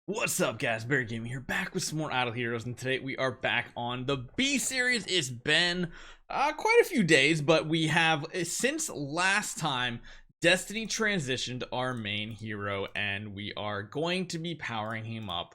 What's up, guys? Barry Gaming here, back with some more Idle Heroes, and today we are back on the B series. It's been quite a few days, but we have, since last time, Destiny transitioned our main hero, and we are going to be powering him up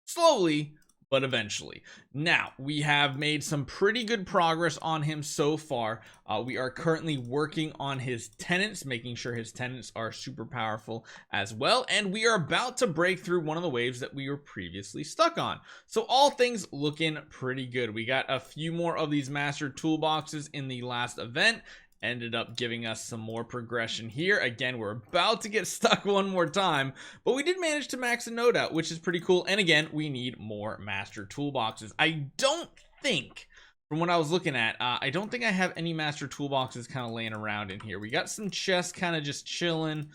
slowly, but eventually. Now, we have made some pretty good progress on him so far. We are currently working on his tenants, making sure his tenants are super powerful as well, and we are about to break through one of the waves that we were previously stuck on. So all things looking pretty good. We got a few more of these master toolboxes in the last event, ended up giving us some more progression here. Again, we're about to get stuck one more time, but we did manage to max a node out, which is pretty cool. And again, we need more master toolboxes. I don't think, from what I was looking at, I don't think I have any master toolboxes kind of laying around in here. We got some chests kind of just chilling.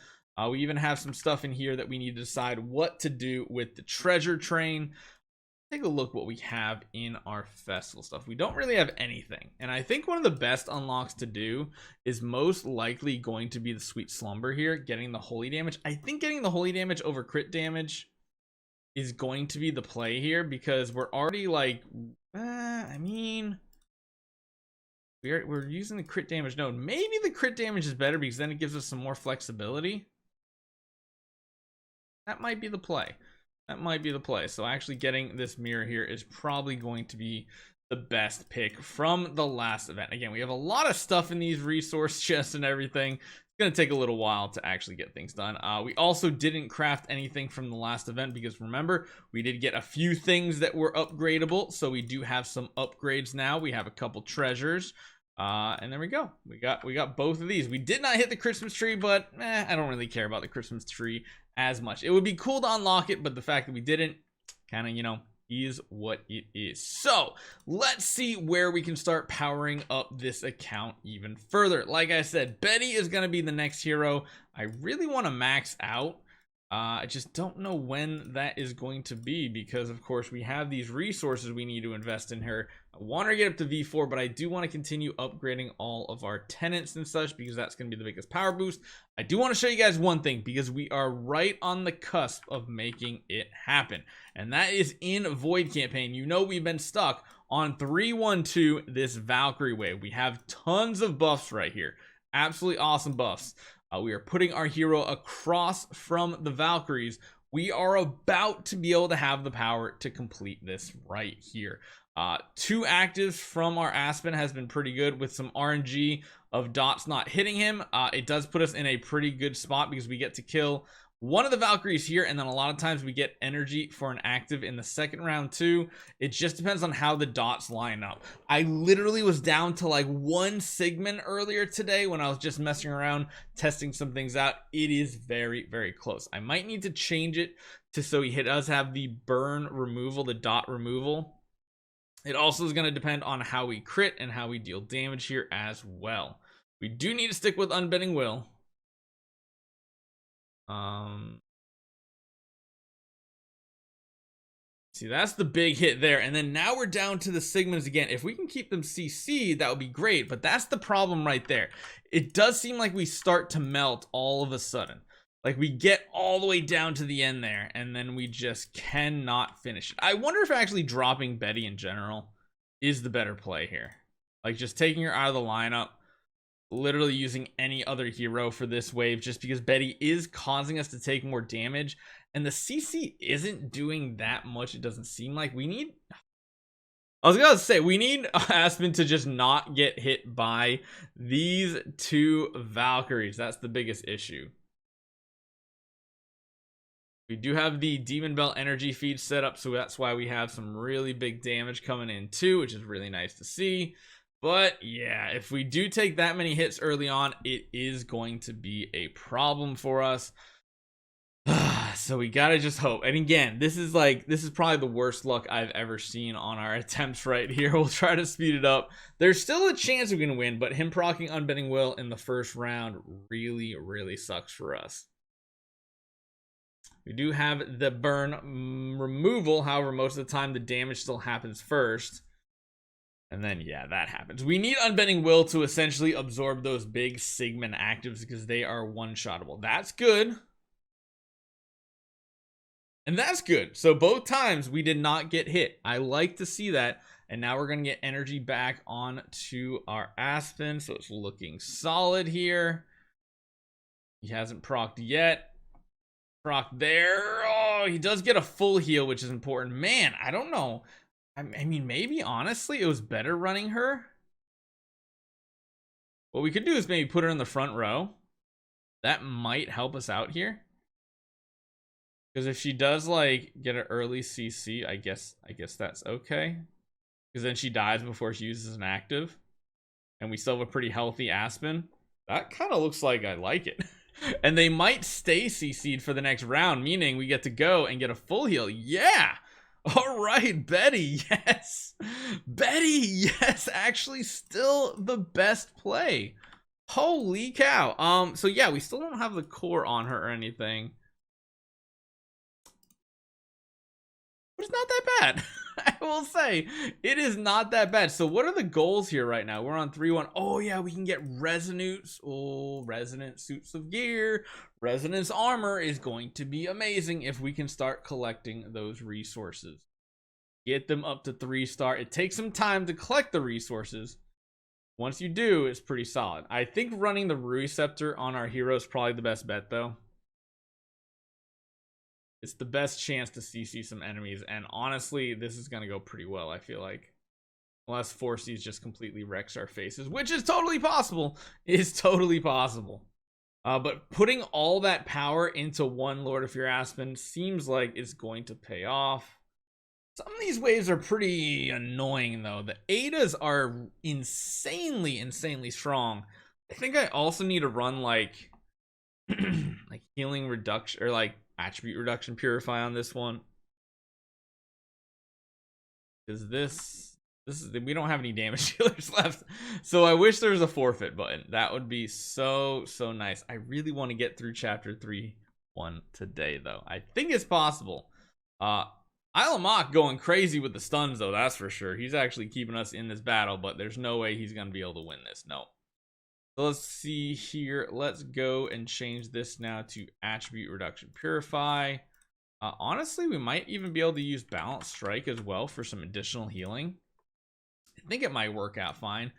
We even have some stuff in here that we need to decide what to do with the treasure train. Take a look what we have in our festival stuff. We don't really have anything, and I think one of the best unlocks to do is most likely going to be the sweet slumber here, getting the holy damage. I think getting the holy damage over crit damage is going to be the play here, because we're already like I mean, we're using the crit damage node. Maybe the crit damage is better because then it gives us some more flexibility. That might be the play. That might be the play. So actually getting this mirror here is probably going to be the best pick from the last event. Again, we have a lot of stuff in these resource chests and everything. It's going to take a little while to actually get things done. We also didn't craft anything from the last event because remember, we did get a few things that were upgradable. So we do have some upgrades now. We have a couple treasures. And there we go. We got both of these. We did not hit the Christmas tree, but I don't really care about the Christmas tree as much. It would be cool to unlock it, but the fact that we didn't kind of, is what it is. So let's see where we can start powering up this account even further. Like I said, Betty is going to be the next hero. I really want to max out. I just don't know when that is going to be because, of course, we have these resources we need to invest in her. I want her to get up to V4, but I do want to continue upgrading all of our tenants and such because that's going to be the biggest power boost. I do want to show you guys one thing because we are right on the cusp of making it happen, and that is in Void Campaign. You know, we've been stuck on 312 this Valkyrie wave. We have tons of buffs right here. Absolutely awesome buffs. We are putting our hero across from the Valkyries. We are about to be able to have the power to complete this right here. 2 actives from our Aspen has been pretty good with some RNG of dots not hitting him. It does put us in a pretty good spot because we get to kill one of the Valkyries here, and then a lot of times we get energy for an active in the second round too. It just depends on how the dots line up. I literally was down to like 1 Sigmund earlier today when I was just messing around testing some things out. It is very, very close. I might need to change it to so he does have the burn removal, the dot removal. It also is going to depend on how we crit and how we deal damage here as well. We do need to stick with Unbending Will. See, that's the big hit there, and then now we're down to the Sigmas again. If we can keep them CC'd, that would be great, but that's the problem right there. It does seem like we start to melt all of a sudden. Like we get all the way down to the end there, and then we just cannot finish it. I wonder if actually dropping Betty in general is the better play here. Like just taking her out of the lineup, literally using any other hero for this wave, just because Betty is causing us to take more damage and the CC isn't doing that much. It doesn't seem like we need, I was gonna say, we need Aspen to just not get hit by these 2 Valkyries. That's the biggest issue. We do have the Demon Bell energy feed set up, so that's why we have some really big damage coming in too, which is really nice to see. But yeah, if we do take that many hits early on, it is going to be a problem for us. So we gotta just hope. And again, this is probably the worst luck I've ever seen on our attempts right here. We'll try to speed it up. There's still a chance we can win, but him proccing Unbending Will in the first round really, really sucks for us. We do have the burn removal. However, most of the time the damage still happens first. And then, yeah, that happens. We need Unbending Will to essentially absorb those big Sigmund actives because they are one-shottable. That's good. And that's good. So both times we did not get hit. I like to see that. And now we're going to get energy back on to our Aspen. So it's looking solid here. He hasn't procced yet. Proc there. Oh, he does get a full heal, which is important. Man, I don't know. I mean, maybe honestly, it was better running her. What we could do is maybe put her in the front row. That might help us out here. Because if she does like get an early CC, I guess that's okay. Because then she dies before she uses an active. And we still have a pretty healthy Aspen. That kind of looks like I like it. And they might stay CC'd for the next round, meaning we get to go and get a full heal. Yeah! All right, Betty, yes. Betty, yes, actually still the best play. Holy cow. So yeah, we still don't have the core on her or anything. But it's not that bad. I will say, it is not that bad. So what are the goals here right now? We're on 3-1. Oh yeah, we can get resonance. Oh, resonant suits of gear. Resonance armor is going to be amazing if we can start collecting those resources. Get them up to 3-star. It takes some time to collect the resources. Once you do, it's pretty solid. I think running the Receptor on our hero is probably the best bet though. It's the best chance to CC some enemies, and honestly, this is gonna go pretty well, I feel like. Unless 4Cs just completely wrecks our faces, which is totally possible. Is totally possible. But putting all that power into one Lord of Fear Aspen seems like it's going to pay off. Some of these waves are pretty annoying though. The Adas are insanely strong. I think I also need to run like like healing reduction or like attribute reduction purify on this one, because this is, we don't have any damage healers left, so I wish there was a forfeit button. That would be so nice. I really want to get through chapter 3-1 today though. I think it's possible. Ilamak going crazy with the stuns though, that's for sure. He's actually keeping us in this battle, but there's no way he's gonna be able to win this. No. So let's see here. Let's go and change this now to attribute reduction purify. Honestly, we might even be able to use balance strike as well for some additional healing. I think it might work out fine.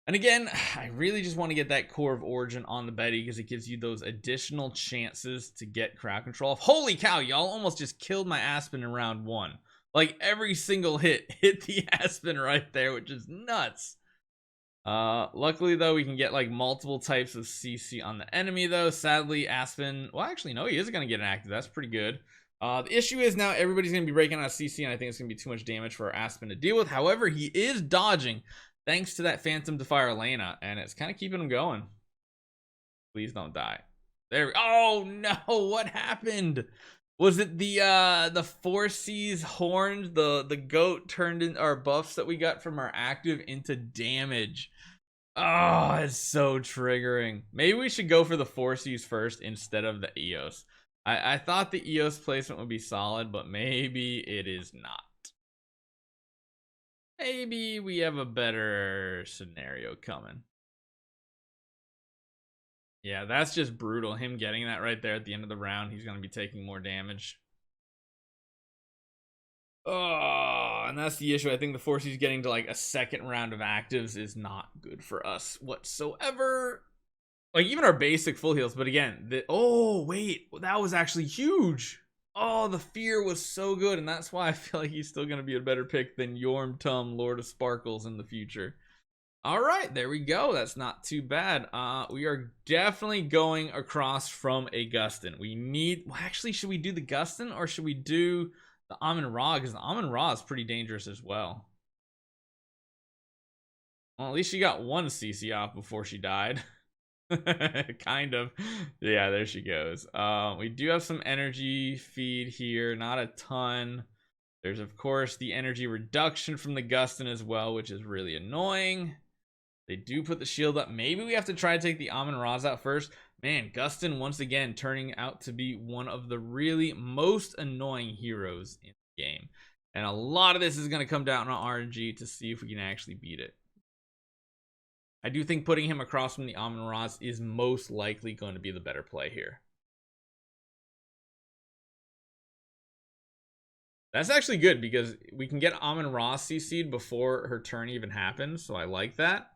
And again, I really just want to get that core of origin on the Betty because it gives you those additional chances to get crowd control. Holy cow, y'all almost just killed my Aspen in round 1. Like every single hit the Aspen right there, which is nuts. Luckily though, we can get like multiple types of CC on the enemy though. Sadly, Aspen, well actually no, he is gonna get an active. That's pretty good. The issue is now everybody's gonna be breaking out of CC, and I think it's gonna be too much damage for our Aspen to deal with. However, he is dodging thanks to that Phantom Defier Elena, and it's kind of keeping him going. Please don't die. There we go. Oh no, what happened? Was it the 4C's horns, the goat turned in our buffs that we got from our active into damage? Oh, it's so triggering. Maybe we should go for the 4Cs first instead of the EOS. I thought the EOS placement would be solid, but maybe it is not. Maybe we have a better scenario coming. Yeah, that's just brutal. Him getting that right there at the end of the round. He's going to be taking more damage. Oh, and that's the issue. I think the Forces getting to like a second round of actives is not good for us whatsoever. Like even our basic full heals. But again, oh, wait. That was actually huge. Oh, the fear was so good. And that's why I feel like he's still going to be a better pick than Yorm Tum, Lord of Sparkles in the future. All right, there we go. That's not too bad. We are definitely going across from a Gustin. We need, well, actually, should we do the Gustin or should we do the Amun Ra? Because the Amun Ra is pretty dangerous as well. Well, at least she got one CC off before she died. Kind of. Yeah, there she goes. We do have some energy feed here, not a ton. There's, of course, the energy reduction from the Gustin as well, which is really annoying. They do put the shield up. Maybe we have to try to take the Amun Ra's out first. Man, Gustin once again turning out to be one of the really most annoying heroes in the game. And a lot of this is going to come down on RNG to see if we can actually beat it. I do think putting him across from the Amun Ra's is most likely going to be the better play here. That's actually good because we can get Amon-Ra CC'd before her turn even happens, so I like that.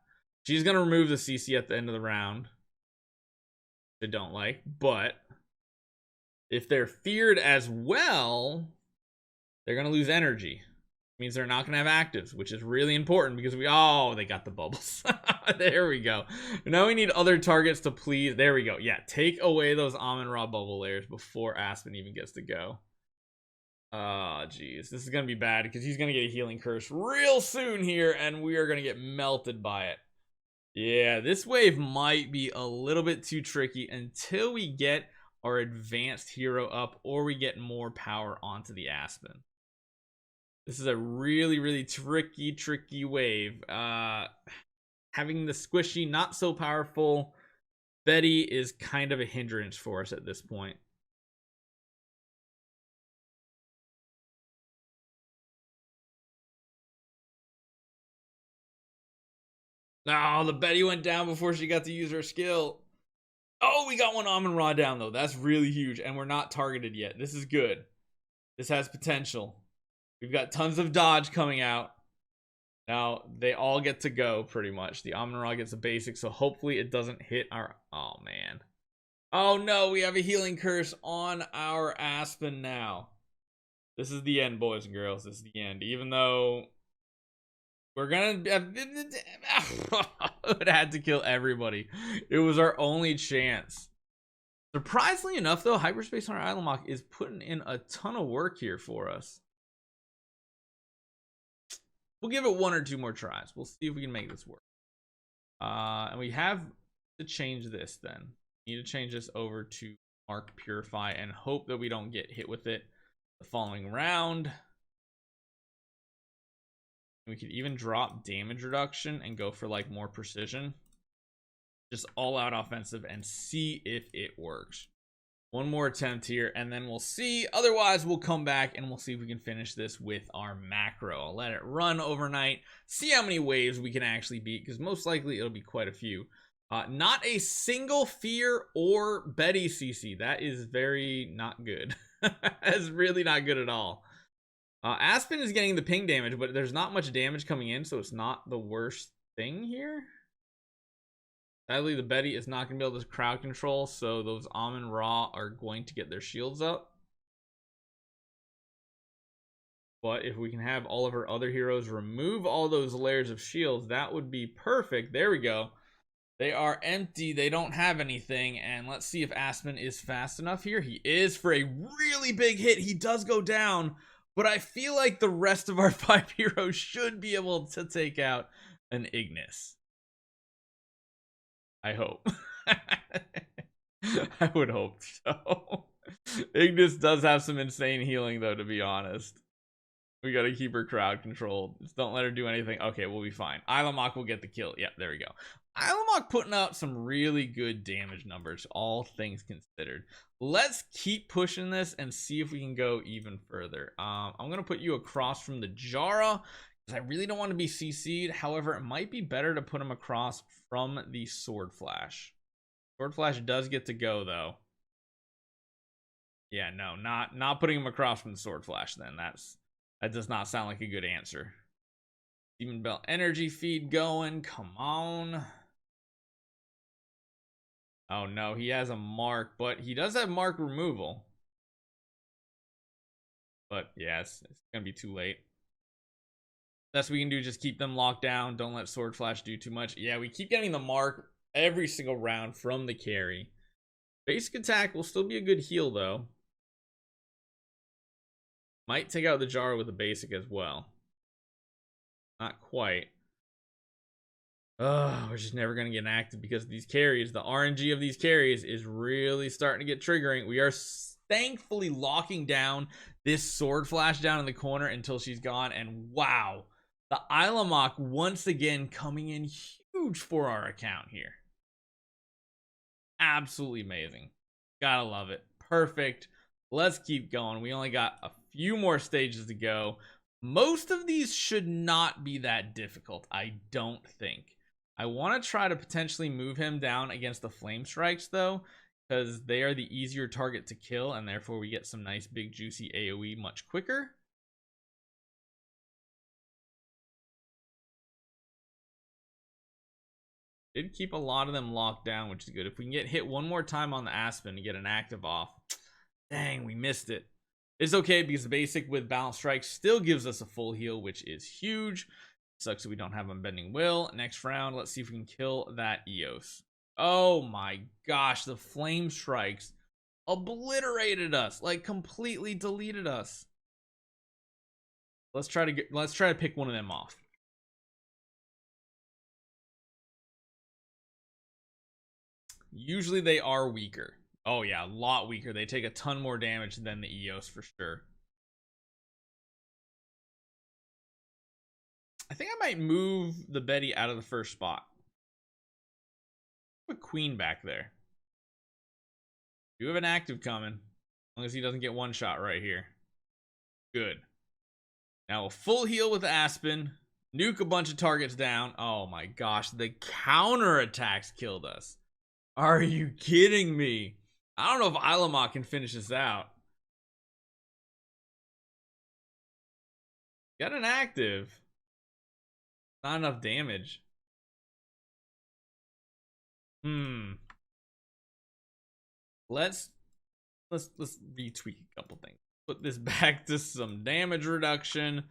She's going to remove the CC at the end of the round. I don't like, but if they're feared as well, they're going to lose energy. It means they're not going to have actives, which is really important because they got the bubbles. There we go. Now we need other targets to please. There we go. Yeah, take away those Amon-Ra bubble layers before Aspen even gets to go. Oh, geez. This is going to be bad because he's going to get a healing curse real soon here, and we are going to get melted by it. Yeah, this wave might be a little bit too tricky until we get our advanced hero up or we get more power onto the Aspen. This is a really, really tricky wave. Having the squishy, not so powerful Betty is kind of a hindrance for us at this point. No, the Betty went down before she got to use her skill. Oh, we got one Amon-Ra down, though. That's really huge, and we're not targeted yet. This is good. This has potential. We've got tons of dodge coming out. Now, they all get to go, pretty much. The Amon-Ra gets a basic, so hopefully it doesn't hit our... Oh, man. Oh, no, we have a healing curse on our Aspen now. This is the end, boys and girls. This is the end. Even though... we're gonna it had to kill everybody. It was our only chance. Surprisingly enough, though, Hyperspace Hunter Ilamok is putting in a ton of work here for us. We'll give it one or two more tries. We'll see if we can make this work. And we have to change this then. We need to change this over to Mark Purify and hope that we don't get hit with it the following round. We could even drop damage reduction and go for like more precision. Just all out offensive and see if it works. One more attempt here and then we'll see. Otherwise, we'll come back and we'll see if we can finish this with our macro. I'll let it run overnight. See how many waves we can actually beat because most likely it'll be quite a few. Not a single fear or Betty CC. That is very not good. That's really not good at all. Aspen is getting the ping damage, but there's not much damage coming in, so it's not the worst thing here. Sadly, the Betty is not going to be able to crowd control, so those Amon-Ra are going to get their shields up. But if we can have all of our other heroes remove all those layers of shields, that would be perfect. There we go. They are empty. They don't have anything. And let's see if Aspen is fast enough here. He is for a really big hit. He does go down. But I feel like the rest of our 5 heroes should be able to take out an Ignis. I hope. I would hope so. Ignis does have some insane healing, though, to be honest. We gotta keep her crowd controlled. Just don't let her do anything. Okay, we'll be fine. Ilamok will get the kill. Yeah, there we go. Ilamok putting out some really good damage numbers, all things considered. Let's keep pushing this and see if we can go even further. I'm gonna put you across from the Jara because I really don't want to be CC'd. However, it might be better to put him across from the Sword Flash. Sword Flash does get to go though. Yeah, no, not putting him across from the Sword Flash then. That does not sound like a good answer. Demon Belt energy feed going. Come on. Oh no, he has a mark, but he does have mark removal. But yeah, it's gonna be too late. Best we can do, just keep them locked down. Don't let Sword Flash do too much. Yeah, we keep getting the mark every single round from the carry. Basic attack will still be a good heal though. Might take out the Jar with a basic as well. Not quite. We're just never going to get active because these carries, the RNG of these carries is really starting to get triggering. We are thankfully locking down this Sword Flash down in the corner until she's gone. And wow, the Ilamok once again coming in huge for our account here. Absolutely amazing. Gotta love it. Perfect. Let's keep going. We only got a few more stages to go. Most of these should not be that difficult, I don't think. I want to try to potentially move him down against the Flame Strikes, though, because they are the easier target to kill, and therefore we get some nice, big, juicy AoE much quicker. Did keep a lot of them locked down, which is good. If we can get hit one more time on the Aspen and get an active off. Dang, we missed it. It's okay because the basic with Balance Strike still gives us a full heal, which is huge. Sucks that we don't have Unbending Will. Next round, let's see if we can kill that Eos. Oh my gosh, the Flame Strikes obliterated us, like completely deleted us. Let's try to pick one of them off. Usually they are weaker. Oh yeah, a lot weaker. They take a ton more damage than the Eos for sure. I think I might move the Betty out of the first spot. Put Queen back there. You have an active coming. As long as he doesn't get one shot right here. Good. Now a full heal with Aspen. Nuke a bunch of targets down. Oh my gosh, the counter attacks killed us. Are you kidding me? I don't know if Ilamok can finish this out. Got an active. Not enough damage. Let's retweak a couple things. Put this back to some damage reduction.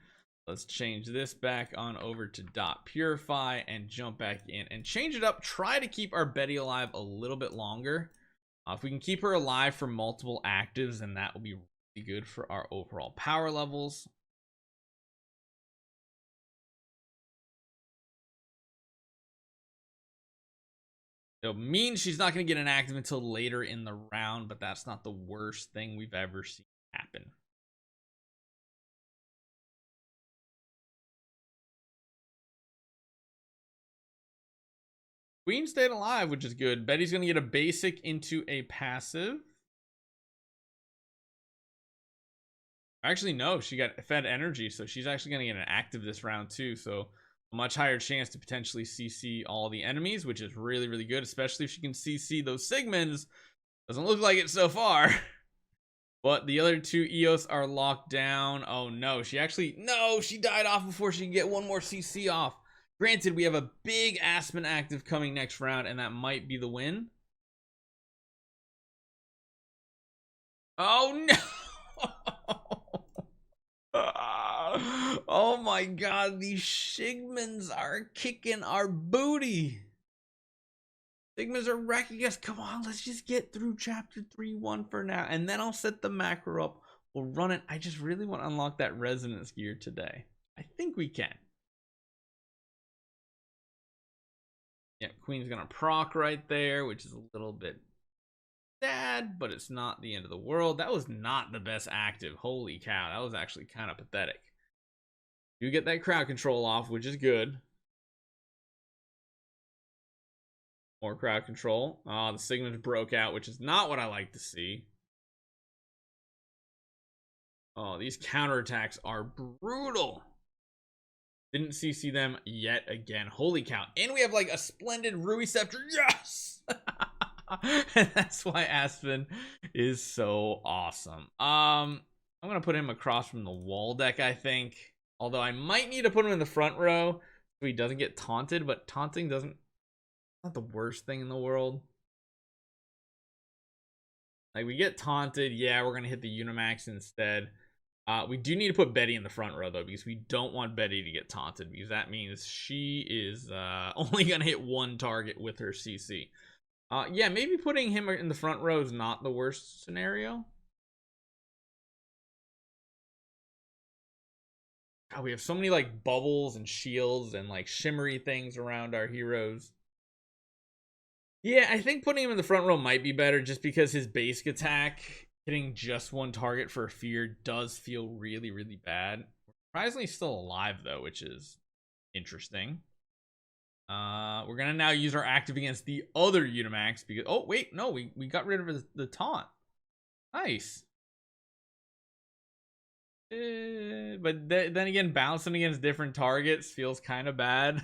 Let's change this back on over to dot purify and jump back in and change it up. Try to keep our Betty alive a little bit longer. If we can keep her alive for multiple actives, then that will be really good for our overall power levels. It'll mean she's not going to get an active until later in the round, but that's not the worst thing we've ever seen happen. Queen stayed alive, which is good. Betty's going to get a basic into a passive. Actually, no, she got fed energy, so she's actually going to get an active this round too. So a much higher chance to potentially CC all the enemies, which is really, really good, especially if she can CC those Sigmunds. Doesn't look like it so far. But the other two Eos are locked down. Oh no, she died off before she can get one more CC off. Granted, we have a big Aspen active coming next round, and that might be the win. Oh no! Oh my god, these Sigmunds are kicking our booty. Sigmunds are wrecking us. Come on, let's just get through chapter 3-1 for now, and then I'll set the macro up. We'll run it. I just really want to unlock that resonance gear today. I think we can. Yeah, Queen's gonna proc right there, which is a little bit sad, but it's not the end of the world. That was not the best active. Holy cow, that was actually kind of pathetic. You get that crowd control off, which is good. More crowd control. Oh, the Sigmunds broke out, which is not what I like to see. Oh, these counterattacks are brutal. Didn't CC them yet again. Holy cow. And we have like a splendid Rui Scepter. Yes! And that's why Aspen is so awesome. I'm going to put him across from the wall deck, I think. Although I might need to put him in the front row so he doesn't get taunted. But taunting doesn't... not the worst thing in the world. Like, we get taunted. Yeah, we're going to hit the Unimax instead. We do need to put Betty in the front row, though, because we don't want Betty to get taunted, because that means she is only going to hit one target with her CC. Yeah, maybe putting him in the front row is not the worst scenario. God, we have so many, like, bubbles and shields and, like, shimmery things around our heroes. Yeah, I think putting him in the front row might be better, just because his basic attack... hitting just one target for a fear does feel really, really bad. We're surprisingly still alive, though, which is interesting. We're going to now use our active against the other Unimax because... oh, wait, no, we got rid of the taunt. Nice. But then again, bouncing against different targets feels kind of bad.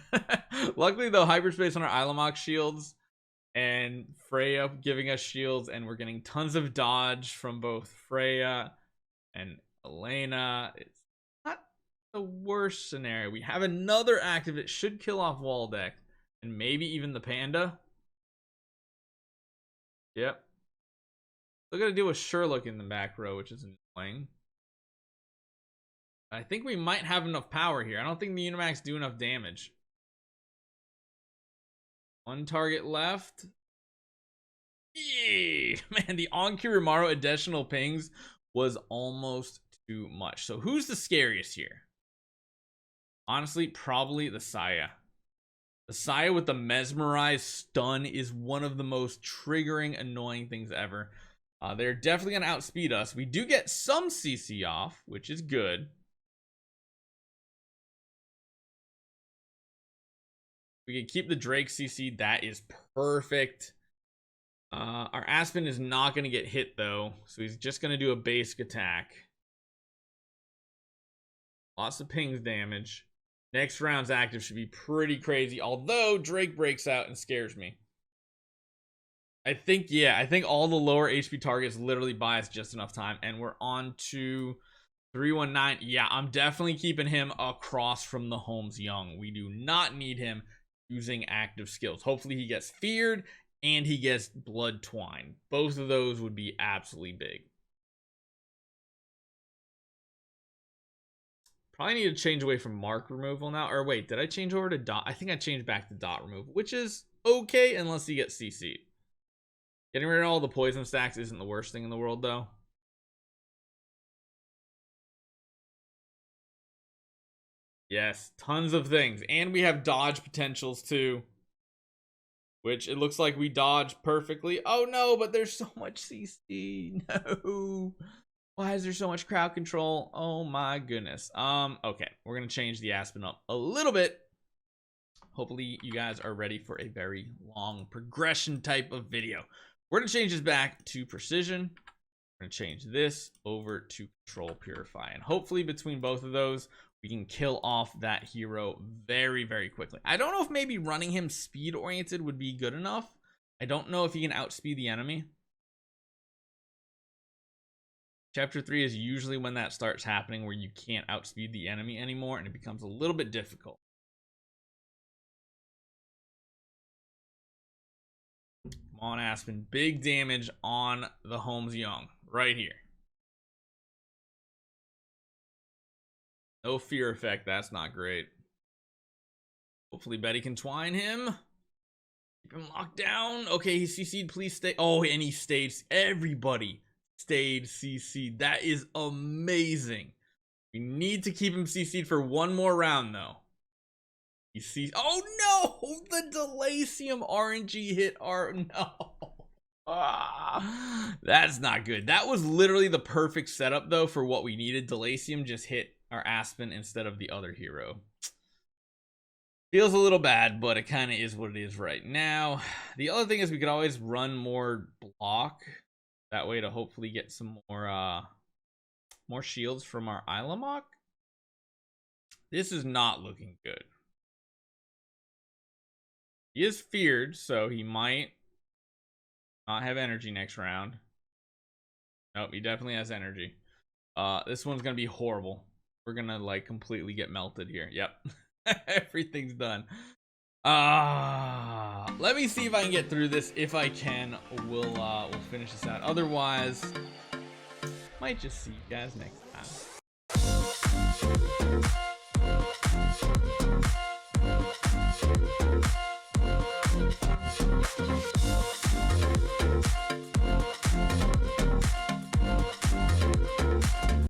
Luckily, though, hyperspace on our Ilamok shields... and Freya giving us shields, and we're getting tons of dodge from both Freya and Elena. It's not the worst scenario. We have another active that should kill off wall deck, and maybe even the panda. Yep. Still got to deal with Sherlock in the back row, which is annoying. I think we might have enough power here. I don't think the Unimax do enough damage. One target left. Yeah. Man, the Onkirimaru additional pings was almost too much. So who's the scariest here? Honestly, probably the Saja. The Saja with the mesmerized stun is one of the most triggering, annoying things ever. They're definitely going to outspeed us. We do get some CC off, which is good. We can keep the Drake CC. That is perfect. Our Aspen is not going to get hit, though. So he's just going to do a basic attack. Lots of pings damage. Next round's active should be pretty crazy. Although Drake breaks out and scares me. I think all the lower HP targets literally buy us just enough time. And we're on to 319. Yeah, I'm definitely keeping him across from the Holmes Young. We do not need him using active skills. Hopefully he gets feared and he gets blood twine. Both of those would be absolutely big. Probably need to change away from mark removal now. Or wait, did I change over to dot? I think I changed back to dot removal, which is okay unless he gets CC'd. Getting rid of all the poison stacks isn't the worst thing in the world, though. Yes, tons of things. And we have dodge potentials, too. Which it looks like we dodged perfectly. Oh, no, but there's so much CC. No. Why is there so much crowd control? Oh, my goodness. Okay, we're going to change the Aspen up a little bit. Hopefully, you guys are ready for a very long progression type of video. We're going to change this back to precision. We're going to change this over to control purify. And hopefully, between both of those, we can kill off that hero very, very quickly. I don't know if maybe running him speed oriented would be good enough. I don't know if he can outspeed the enemy. Chapter 3 is usually when that starts happening, where you can't outspeed the enemy anymore and it becomes a little bit difficult. Come on, Aspen. Big damage on the Holmes Young right here. No fear effect. That's not great. Hopefully Betty can twine him. Keep him locked down. Okay, he CC'd. Please stay. Oh, and he stayed. Everybody stayed CC'd. That is amazing. We need to keep him CC'd for one more round, though. He sees. Oh, no! The Delacium RNG hit our. No. That's not good. That was literally the perfect setup, though, for what we needed. Delacium just hit our Aspen instead of the other hero. Feels a little bad, but it kind of is what it is right now. The other thing is we could always run more block. That way to hopefully get some more shields from our Ilamok. This is not looking good. He is feared, so he might not have energy next round. Nope, he definitely has energy. This one's gonna be horrible. We're gonna like completely get melted here. Yep. Everything's done. Let me see if I can get through this. If I can, we'll finish this out. Otherwise, might just see you guys next time.